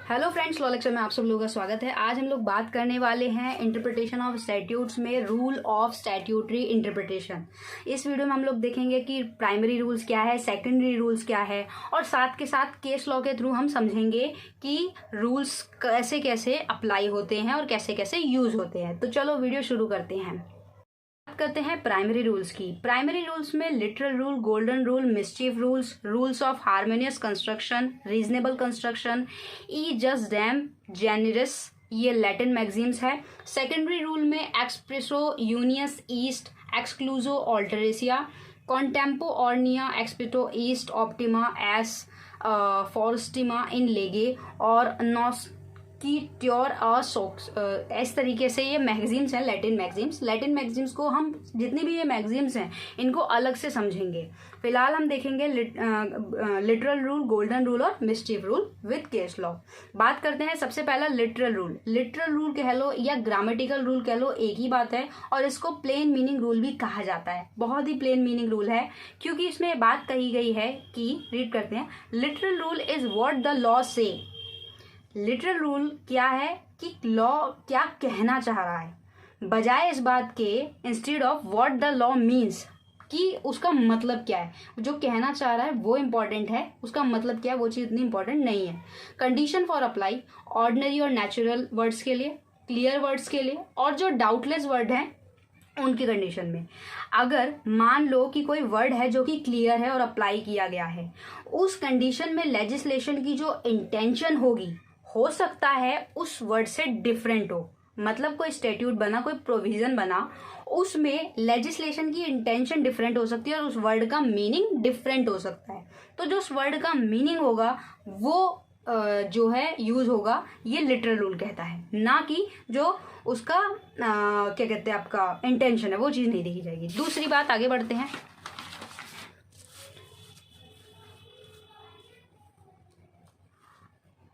Hello friends, law lecture में आप सब लोगों का स्वागत है। आज हम लोग बात करने वाले हैं इंटरप्रिटेशन ऑफ स्टैट्यूट्स में रूल ऑफ स्टैट्यूटरी इंटरप्रिटेशन। इस वीडियो में हम लोग देखेंगे कि प्राइमरी रूल्स क्या है, सेकेंडरी रूल्स क्या है, और साथ के साथ केस लॉ के थ्रू हम समझेंगे कि रूल्स कैसे कैसे अप्लाई होते हैं और कैसे कैसे यूज होते हैं। तो चलो वीडियो शुरू करते हैं। बात करते हैं प्राइमरी रूल्स की। प्राइमरी रूल्स में literal rule, golden rule, mischief rules, rules of harmonious construction, reasonable construction, ejusdem, generis, ये लैटिन मैगजीम्स है। सेकेंडरी रूल में expressio unius est, exclusio alterius, contemporanea, expositio est, optima, एस fortissima in lege और नॉस की ट्योर socks. इस तरीके से ये मैगजीम्स हैं, लैटिन मैगजीम्स को हम जितनी भी ये मैगजीम्स हैं इनको अलग से समझेंगे। फिलहाल हम देखेंगे लिटरल रूल, गोल्डन रूल और mischief rule with case law. बात करते हैं सबसे पहला लिटरल रूल। लिटरल रूल कह लो या ग्रामेटिकल रूल कह लो, एक ही बात है, और इसको प्लेन मीनिंग रूल भी कहा जाता है। बहुत ही प्लेन मीनिंग रूल है क्योंकि इसमें बात कही गई है कि, रीड करते हैं, literal rule is what the law से। लिटरल रूल क्या है कि लॉ क्या कहना चाह रहा है, बजाय इस बात के instead of what the law means, कि उसका मतलब क्या है। जो कहना चाह रहा है वो इम्पॉर्टेंट है, उसका मतलब क्या है वो चीज़ इतनी इंपॉर्टेंट नहीं है। कंडीशन फॉर अप्लाई ऑर्डिनरी और नेचुरल वर्ड्स के लिए, क्लियर वर्ड्स के लिए, और जो डाउटलेस वर्ड हैं उनकी कंडीशन में। अगर मान लो कि कोई वर्ड है जो कि क्लियर है और अप्लाई किया गया है, उस कंडीशन में लेजिस्लेशन की जो इंटेंशन होगी हो सकता है उस वर्ड से डिफरेंट हो। मतलब कोई स्टैट्यूट बना, कोई प्रोविजन बना, उसमें लेजिस्लेशन की इंटेंशन डिफरेंट हो सकती है और उस वर्ड का मीनिंग डिफरेंट हो सकता है। तो जो उस वर्ड का मीनिंग होगा वो जो है यूज होगा, ये लिटरल रूल कहता है, ना कि जो उसका क्या कहते हैं आपका इंटेंशन है वो चीज़ नहीं देखी जाएगी। दूसरी बात, आगे बढ़ते हैं।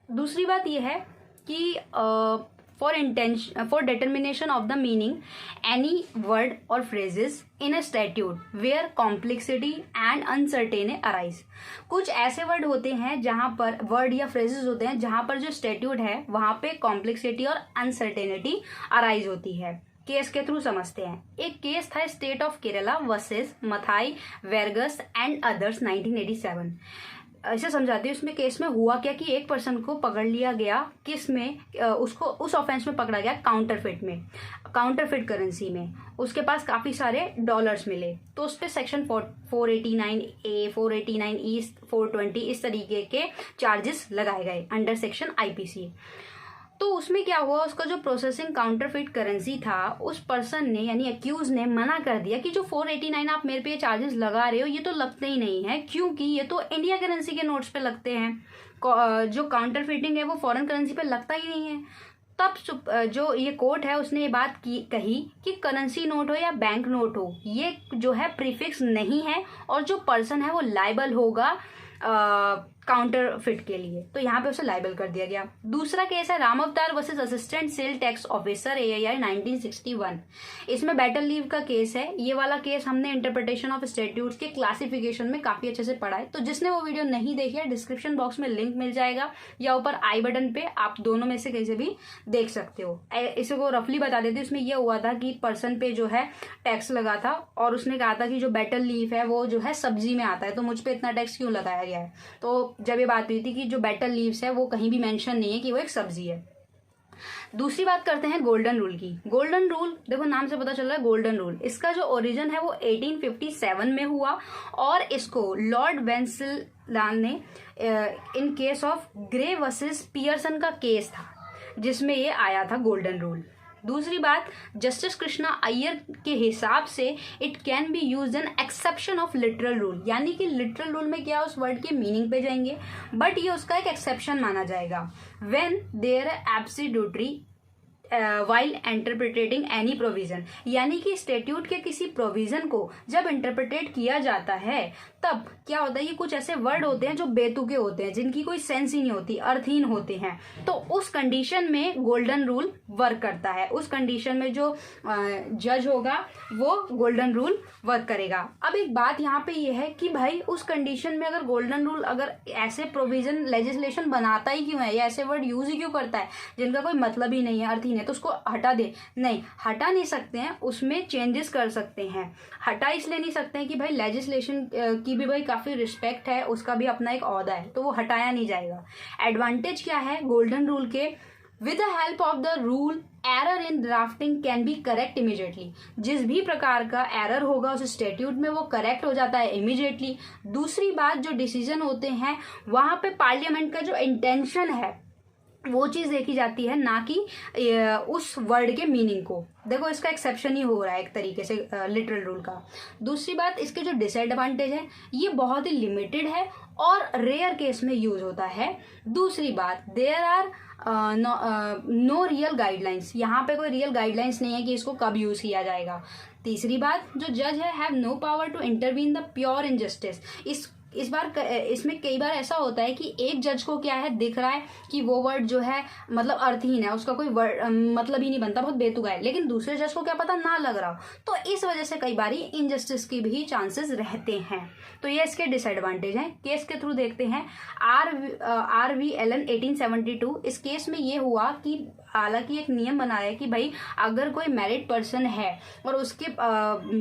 दूसरी बात यह है कि for determination of the meaning any word और phrases in a statute where complexity and uncertain arise. कुछ ऐसे वर्ड होते हैं जहां पर, वर्ड या फ्रेजेस होते हैं जहां पर जो स्टैट्यूट है वहां पे कॉम्प्लेक्सिटी और अनसर्टेनिटी अराइज होती है। केस के थ्रू समझते हैं। एक केस था state of Kerala versus Mathai Varghese and others 1987। ऐसे समझाती हूँ। इसमें केस में हुआ क्या कि एक पर्सन को पकड़ लिया गया, किस में, उसको उस ऑफेंस में पकड़ा गया काउंटरफिट में, काउंटरफिट करेंसी में। उसके पास काफ़ी सारे डॉलर्स मिले, तो उस पर सेक्शन 489A, 489E, 420 इस तरीके के चार्जेस लगाए गए अंडर सेक्शन IPC। तो उसमें क्या हुआ, उसका जो प्रोसेसिंग काउंटरफिट करेंसी था, उस पर्सन ने यानी अक्यूज ने मना कर दिया कि जो 489 आप मेरे पे ये चार्जेस लगा रहे हो ये तो लगते ही नहीं है, क्योंकि ये तो इंडिया करेंसी के नोट्स पे लगते हैं। जो काउंटरफिटिंग है वो फॉरेन करेंसी पे लगता ही नहीं है। तब जो ये कोर्ट है उसने ये बात कही कि करेंसी नोट हो या बैंक नोट हो, ये जो है प्रीफिक्स नहीं है और जो पर्सन है वो लायबल होगा काउंटर फिट के लिए, तो यहाँ पे उसे लाइबल कर दिया गया। दूसरा केस है राम अवतार versus assistant sale tax officer AIR 1961। इसमें बैटल लीव का केस है। ये वाला केस हमने इंटरप्रिटेशन ऑफ स्टैट्यूट्स के क्लासिफिकेशन में काफी अच्छे से पढ़ा है, तो जिसने वो वीडियो नहीं देखी है डिस्क्रिप्शन बॉक्स में लिंक मिल जाएगा या ऊपर आई बटन पे, आप दोनों में से कहीं से भी देख सकते हो। इसे को रफली बता देती हूँ। उसमें यह हुआ था कि पर्सन पे जो है टैक्स लगा था और उसने कहा था कि जो बैटल लीव है वो जो है सब्जी में आता है, तो मुझ पर इतना टैक्स क्यों लगाया गया है। तो जब ये बात हुई थी कि जो बेटल लीव्स है वो कहीं भी मेंशन नहीं है कि वो एक सब्जी है। दूसरी बात करते हैं गोल्डन रूल की। गोल्डन रूल देखो नाम से पता चल रहा है गोल्डन रूल, इसका जो ओरिजिन है वो 1857 में हुआ और इसको लॉर्ड वेंसलदान ने in case of grey versus Pearson का केस था जिसमें ये आया था गोल्डन रूल। दूसरी बात, जस्टिस कृष्णा अय्यर के हिसाब से it can be use an exception of literal rule, यानी कि लिटरल रूल में क्या उस वर्ड के मीनिंग पे जाएंगे, बट ये उसका एक एक्सेप्शन माना जाएगा। When there absurdity while interpreting any provision, यानी कि स्टैट्यूट के किसी प्रोविजन को जब इंटरप्रिटेट किया जाता है तब क्या होता है, ये कुछ ऐसे वर्ड होते हैं जो बेतुके होते हैं, जिनकी कोई सेंस ही नहीं होती, अर्थहीन होते हैं। तो उस कंडीशन में गोल्डन रूल वर्क करता है। उस कंडीशन में जो जज होगा वो गोल्डन रूल वर्क करेगा। अब एक बात यहाँ पे ये है कि भाई उस कंडीशन में अगर गोल्डन रूल, अगर ऐसे प्रोविजन लेजिस्लेशन बनाता ही क्यों है या ऐसे वर्ड यूज ही क्यों करता है जिनका कोई मतलब ही नहीं है, अर्थहीन है, तो उसको हटा दे? नहीं, हटा नहीं सकते हैं, उसमें चेंजेस कर सकते हैं। हटा इसलिए नहीं सकते हैं कि भाई लेजिस्लेशन की भी भाई काफी रिस्पेक्ट है, उसका भी अपना एक ओहदा है, तो वो हटाया नहीं जाएगा। एडवांटेज क्या है गोल्डन रूल के? With the help of the rule error in drafting can be correct immediately. जिस भी प्रकार का एरर होगा उस स्टैट्यूट में वो करेक्ट हो जाता है इमीडिएटली। दूसरी बात, जो डिसीजन होते हैं वहां पे पार्लियामेंट का जो इंटेंशन है वो चीज देखी जाती है, ना कि उस वर्ड के मीनिंग को। देखो इसका एक्सेप्शन ही हो रहा है एक तरीके से लिटरल रूल का। दूसरी बात, इसके जो डिसएडवांटेज है ये बहुत ही लिमिटेड है और रेयर केस में यूज होता है। दूसरी बात, there are no real guidelines, यहाँ पे कोई रियल गाइडलाइंस नहीं है कि इसको कब यूज किया जाएगा। तीसरी बात, जो जज है have no power to intervene the pure injustice. इसमें कई बार ऐसा होता है कि एक जज को क्या है, दिख रहा है कि वो वर्ड जो है मतलब अर्थहीन है, उसका कोई वर्ड मतलब ही नहीं बनता, बहुत बेतुका है, लेकिन दूसरे जज को क्या पता ना लग रहा हो, तो इस वजह से कई बार इनजस्टिस की भी चांसेस रहते हैं। तो ये इसके डिसएडवांटेज हैं। केस के थ्रू देखते हैं। RV Allen 1872, इस केस में ये हुआ कि हालांकि एक नियम बना है कि भाई अगर कोई मैरिड पर्सन है और उसके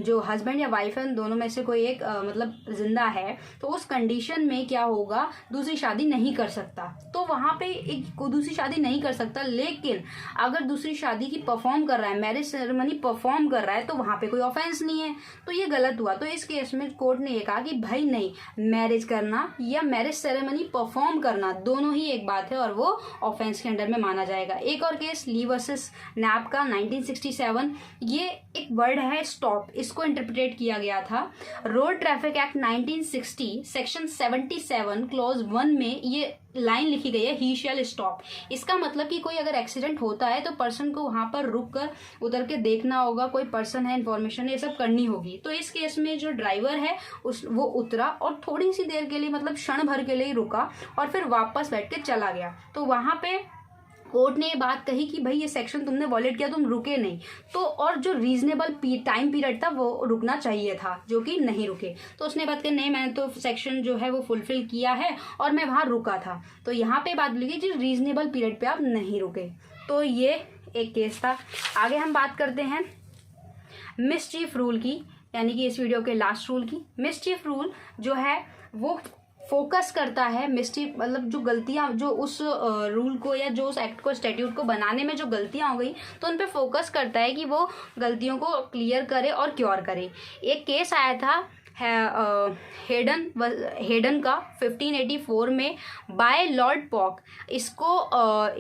जो हस्बैंड या वाइफ है दोनों में से कोई एक मतलब जिंदा है, तो उस कंडीशन में क्या होगा, दूसरी शादी नहीं कर सकता। तो वहां पे एक दूसरी शादी नहीं कर सकता, लेकिन अगर दूसरी शादी की परफॉर्म कर रहा है, मैरिज सेरेमनी परफॉर्म कर रहा है, तो वहां पे कोई ऑफेंस नहीं है, तो ये गलत हुआ। तो इस केस में कोर्ट ने ये कहा कि भाई नहीं, मैरिज करना या मैरिज सेरेमनी परफॉर्म करना दोनों ही एक बात है और वो ऑफेंस के अंडर में माना जाएगा। एक और केस ली वर्सेस नैप का 1967, ये एक वर्ड है स्टॉप, इसको इंटरप्रेट किया गया था। Road traffic act 1960 section 77 clause 1 में ये लाइन लिखी गई है, ही शैल स्टॉप। इसका मतलब कि कोई अगर एक्सीडेंट होता है तो पर्सन को वहां पर रुक कर उतर के देखना होगा, कोई पर्सन है, इन्फॉर्मेशन ये सब करनी होगी। तो इस केस में जो ड्राइवर है वो उतरा और थोड़ी सी देर के लिए, मतलब क्षण भर के लिए रुका और फिर वापस बैठ के चला गया। तो वहां पे कोर्ट ने ये बात कही कि भाई ये सेक्शन तुमने वॉलेट किया, तुम रुके नहीं, तो और जो रीजनेबल टाइम पीरियड था वो रुकना चाहिए था, जो कि नहीं रुके। तो उसने बात की नहीं, मैंने तो सेक्शन जो है वो फुलफिल किया है और मैं वहां रुका था। तो यहाँ पे बात बोली कि रीजनेबल पीरियड पे आप नहीं रुके। तो ये एक केस था। आगे हम बात करते हैं मिसचीफ रूल की, यानी कि इस वीडियो के लास्ट रूल की। मिसचीफ रूल जो है वो फोकस करता है मिस्टेक, मतलब जो गलतियां, जो उस रूल को या जो उस एक्ट को, स्टैट्यूट को बनाने में जो गलतियां हो गई, तो उन पे फोकस करता है कि वो गलतियों को क्लियर करे और क्योर करे। एक केस आया था हेडन का 1584 में बाय लॉर्ड पॉक। इसको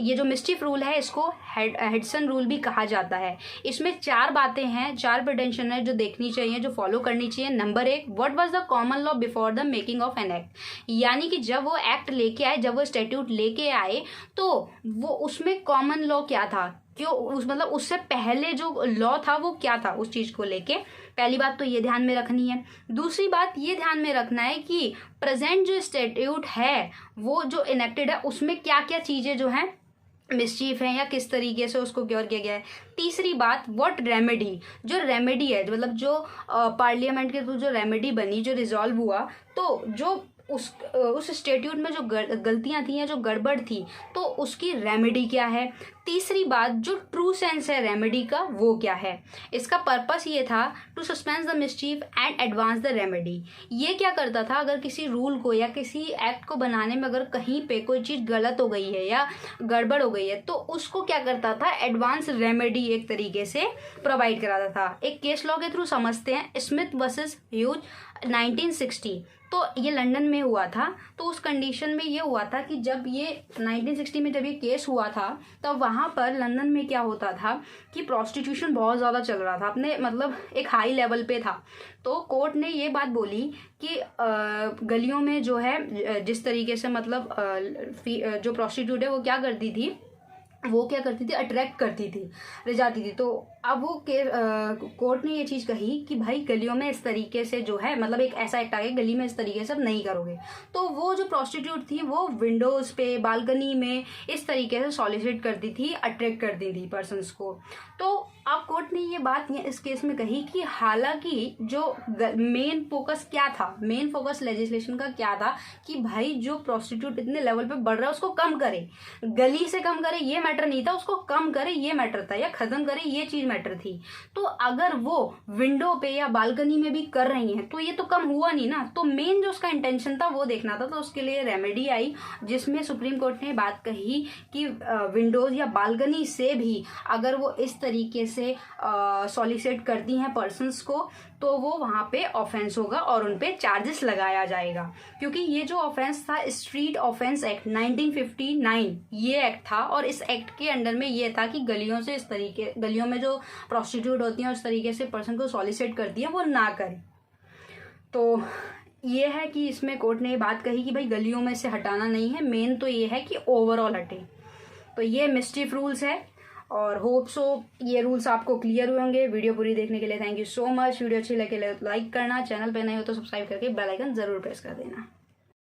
ये जो मिस्टीफ रूल है इसको हेडसन रूल भी कहा जाता है। इसमें 4 बातें हैं, 4 प्रिटेंशन है जो देखनी चाहिए, जो फॉलो करनी चाहिए। Number 1, what was the common law before the making of an act, यानी कि जब वो एक्ट लेके आए, जब वो स्टैट्यूट लेके आए, तो वो उसमें कॉमन लॉ क्या था, क्यों मतलब उससे पहले जो लॉ था वो क्या था उस चीज को लेके। पहली बात तो ये ध्यान में रखनी है। दूसरी बात ये ध्यान में रखना है कि प्रेजेंट जो स्टैट्यूट है वो जो इनेक्टेड है उसमें क्या क्या चीजें जो हैं मिसचीफ है या किस तरीके से उसको क्योर किया गया है। तीसरी बात, व्हाट रेमेडी, जो रेमेडी है मतलब जो पार्लियामेंट के थ्रू जो रेमेडी बनी, जो रिजॉल्व हुआ, तो जो उस स्टैट्यूट में जो गलतियां थी या जो गड़बड़ थी, तो उसकी रेमेडी क्या है। तीसरी बात, जो ट्रू सेंस है रेमेडी का वो क्या है। इसका पर्पस ये था to suspense the mischief and advance the remedy. ये क्या करता था, अगर किसी रूल को या किसी एक्ट को बनाने में अगर कहीं पे कोई चीज़ गलत हो गई है या गड़बड़ हो गई है, तो उसको क्या करता था, एडवांस रेमेडी एक तरीके से प्रोवाइड कराता था। एक केस लॉ के थ्रू समझते हैं, स्मिथ वर्सेस ह्यूज 1960। तो ये लंदन में हुआ था। तो उस कंडीशन में ये हुआ था कि जब ये 1960 में जब ये केस हुआ था, तब वहाँ पर लंदन में क्या होता था कि प्रोस्टिट्यूशन बहुत ज़्यादा चल रहा था, अपने मतलब एक हाई लेवल पे था। तो कोर्ट ने ये बात बोली कि गलियों में जो है जिस तरीके से मतलब जो प्रोस्टिट्यूट है वो क्या करती थी, वो क्या करती थी, अट्रैक्ट करती थी, ले जाती थी। तो अब वो कोर्ट ने ये चीज़ कही कि भाई गलियों में इस तरीके से जो है, मतलब एक ऐसा एक्ट आ गया, गली में इस तरीके से अब नहीं करोगे। तो वो जो प्रोस्टिट्यूट थी वो विंडोज़ पे, बालकनी में इस तरीके से सॉलिसिट करती थी, अट्रैक्ट करती थी पर्सनस को। तो अब कोर्ट ने ये बात इस केस में कही कि हालांकि जो मेन फोकस क्या था, मेन फोकस लेजिस्लेशन का क्या था कि भाई जो प्रोस्टिट्यूट इतने लेवल पे बढ़ रहा है उसको कम करे, गली से कम करे ये मैटर नहीं था, उसको कम करे ये मैटर था, या खत्म करे ये चीज मैटर थी। तो अगर वो विंडो पे या बालकनी में भी कर रही हैं तो ये तो कम हुआ नहीं ना। तो मेन जो उसका इंटेंशन था वो देखना था। तो उसके लिए रेमेडी आई जिसमें सुप्रीम कोर्ट ने बात कही कि विंडोज या बालकनी से भी अगर वो इस तरीके से सॉलिसिट करती हैं पर्सन्स को तो वो वहां पे ऑफेंस होगा और उन पे चार्जेस लगाया जाएगा। क्योंकि ये जो ऑफेंस था स्ट्रीट ऑफेंस एक्ट 1959 ये एक्ट था, और इस एक्ट के अंडर में ये था कि गलियों से इस तरीके, गलियों में जो प्रोस्टिट्यूट होती हैं उस तरीके से पर्सन को सॉलिसिट करती है वो ना करे। तो ये है कि इसमें कोर्ट ने ये बात कही कि भाई गलियों में से हटाना नहीं है, मेन तो ये है कि ओवरऑल हटे। तो ये मिस्टीफ रूल्स है और होप सो ये रूल्स आपको क्लियर हुए होंगे। वीडियो पूरी देखने के लिए thank you so much. Video अच्छी लगे लाइक करना, चैनल पे नए हो तो सब्सक्राइब करके बेल आइकन जरूर प्रेस कर देना।